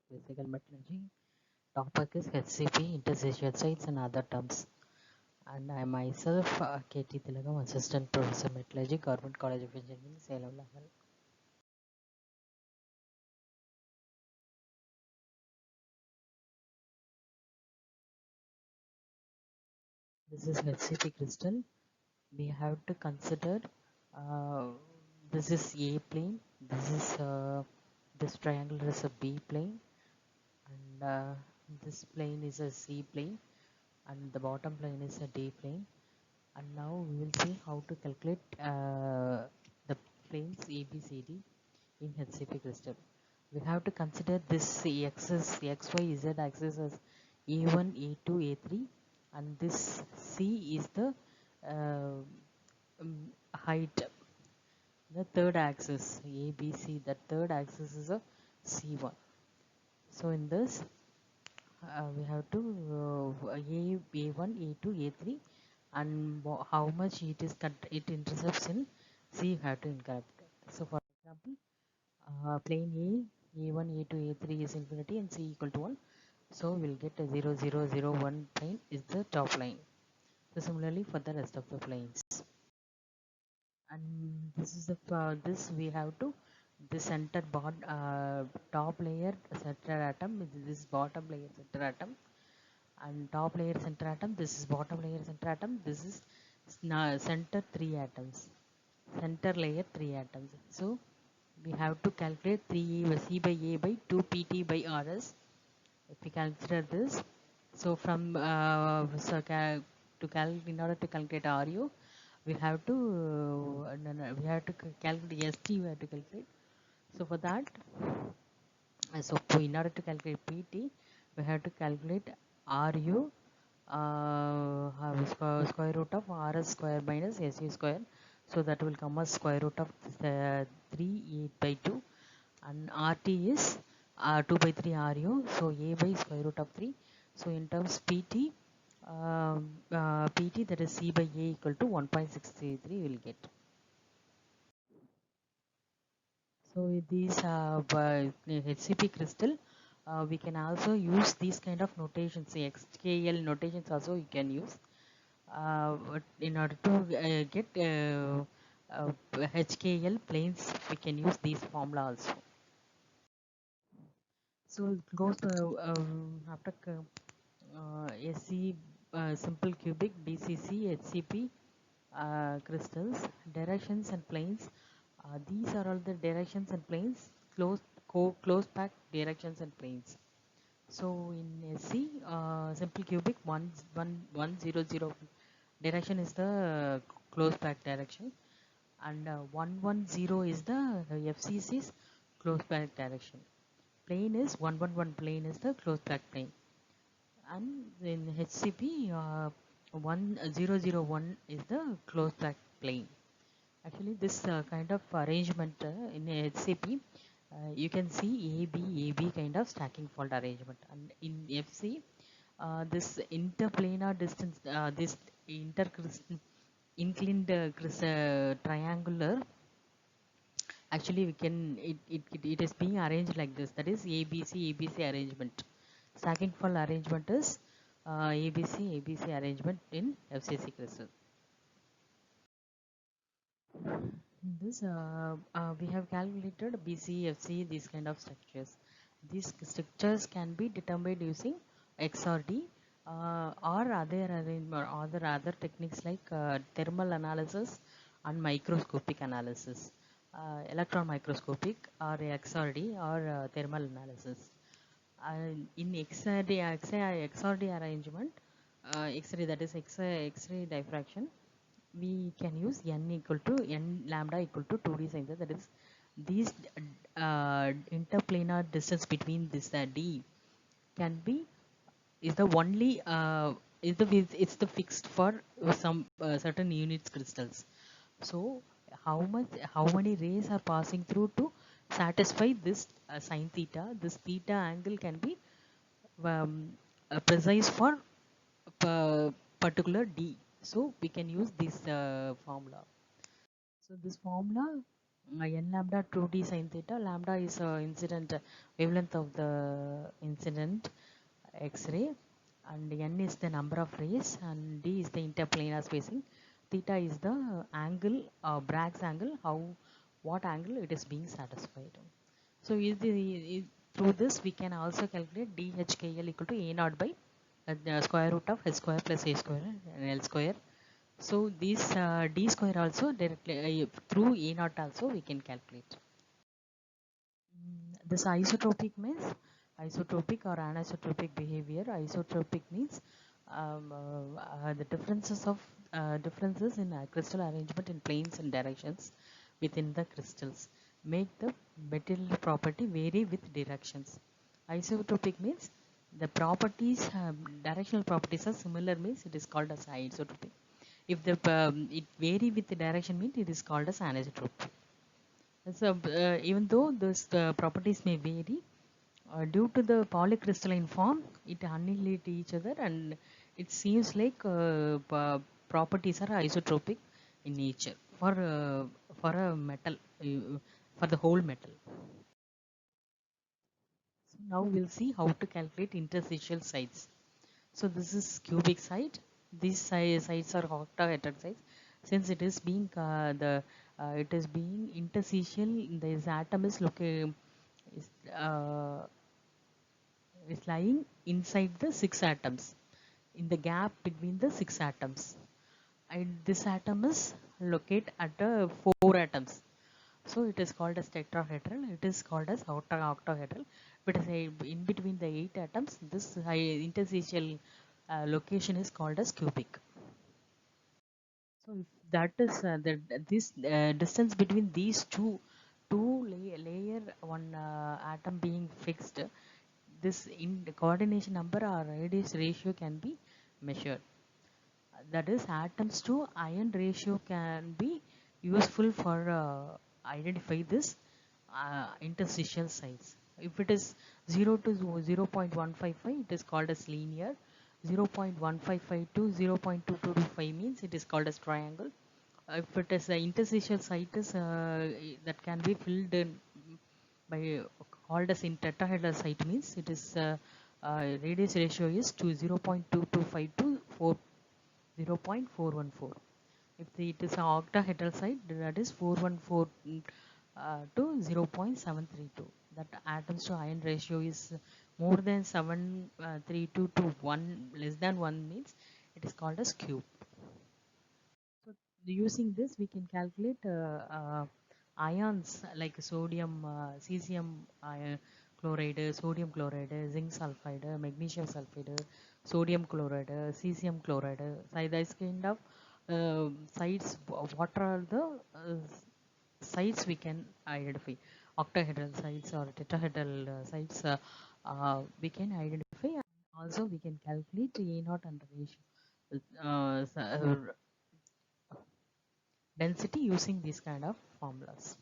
Physical metallurgy. Topic is HCP, interstitial sites and other terms. And I myself, KT Tilagam, Assistant Professor Metallurgy, Government College of Engineering, Salem level. This is HCP crystal. We have to consider uh, this is A plane, this triangle is a B plane, and this plane is a C plane, and the bottom plane is a D plane. And now we will see how to calculate the planes ABCD in HCP crystal. We have to consider this axis, XY, Z axis as A1, A2, A3, and this C is the uh, height, the third axis, ABC, the third axis is a C1. So in this, we have to A1, A2, A3, and how much it intercepts in C you have to incorrect. So for example, plane A1, A2, A3 is infinity and C equal to 1. So we'll get a 0, 0, 0, 1 plane is the top line. So similarly for the rest of the planes. And this is the this we have to the center top layer center atom, this bottom layer center atom, and top layer center atom, this is bottom layer center atom, this is center 3 atoms, center layer 3 atoms. So we have to calculate 3 C by A by 2 PT by RS. If we consider this, so from in order to calculate RU, we have to we have to calculate ST, we have to calculate. So for that, in order to calculate PT, we have to calculate RU, square root of RS square minus SU square. So that will come as square root of 3 8 by 2, and RT is 2 by 3 RU, so A by square root of 3. So in terms PT, PT, that is C by A equal to 1.633 will get. So with these HCP crystal, we can also use these kind of notations, XKL notations also you can use in order to get HKL planes. We can use these formula also. So it goes after SC simple cubic, BCC, HCP crystals, directions and planes. These are all the directions and planes, closed pack directions and planes. So in SC simple cubic 110 direction is the closed pack direction, and 110 is the FCC's closed pack direction. Plane is 111 plane is the closed pack plane, and in HCP 1001 is the closed pack plane. Actually this kind of arrangement in HCP you can see AB kind of stacking fault arrangement, and in FC this interplanar distance, this inclined triangular, actually we can it is being arranged like this, that is ABC arrangement. Stacking fault arrangement is ABC arrangement in FCC crystal. In this we have calculated BC, FC, these kind of structures. These structures can be determined using XRD or other techniques like thermal analysis and microscopic analysis, electron microscopic or XRD or thermal analysis. In XRD arrangement, X-ray, that is X-ray diffraction, we can use n equal to n lambda equal to 2d sin theta. That is, these interplanar distance between this d can be is the only it's the fixed for some certain units crystals. So how many rays are passing through to satisfy this sin theta? This theta angle can be precise for particular d. So we can use this formula. So this formula n lambda 2d sin theta. Lambda is incident wavelength of the incident X-ray, and n is the number of rays, and d is the interplanar spacing. Theta is the angle, Bragg's angle, what angle it is being satisfied. So through this we can also calculate DHKL equal to A naught by the square root of H square plus A square and L square. So this D square also directly through A naught also we can calculate. This isotropic or anisotropic behavior. Isotropic means the differences in crystal arrangement in planes and directions within the crystals make the material property vary with directions. Isotropic means the properties, directional properties are similar, means it is called as isotropic. If the it vary with the direction, means it is called as anisotropic. So, even though those properties may vary, due to the polycrystalline form, it annihilate each other, and it seems like properties are isotropic in nature for a metal, for the whole metal. So now we'll see how to calculate interstitial sites. So this is cubic site. These sites are octahedral sites. Since it is being it is being interstitial, this atom is located is, uh, is lying inside the 6 atoms, in the gap between the 6 atoms, and this atom is located at 4 atoms. So it is called as tetrahedral. It is called as octahedral. But in between the 8 atoms, this interstitial location is called as cubic. So if that is this distance between these two layer one atom being fixed, this in the coordination number or radius ratio can be measured. That is, atoms to ion ratio can be useful for identify this interstitial size. If it is 0 to 0.155, it is called as linear. 0.155 to 0.2225 means it is called as triangle. If it is the interstitial site is that can be filled in by called as in tetrahedral site, means it is radius ratio is to 0.225 to 0.414. If it is an octahedral site, that is 414 to 0.732. That atoms to ion ratio is more than 732 to 1, less than 1 means it is called as cube. So using this we can calculate ions like sodium, cesium chloride, sodium chloride, zinc sulfide, magnesium sulfide, sodium chloride, cesium chloride. So this kind of sites, what are the sites we can identify? Octahedral sites or tetrahedral sites we can identify, and also we can calculate A naught and ratio density using these kind of formulas.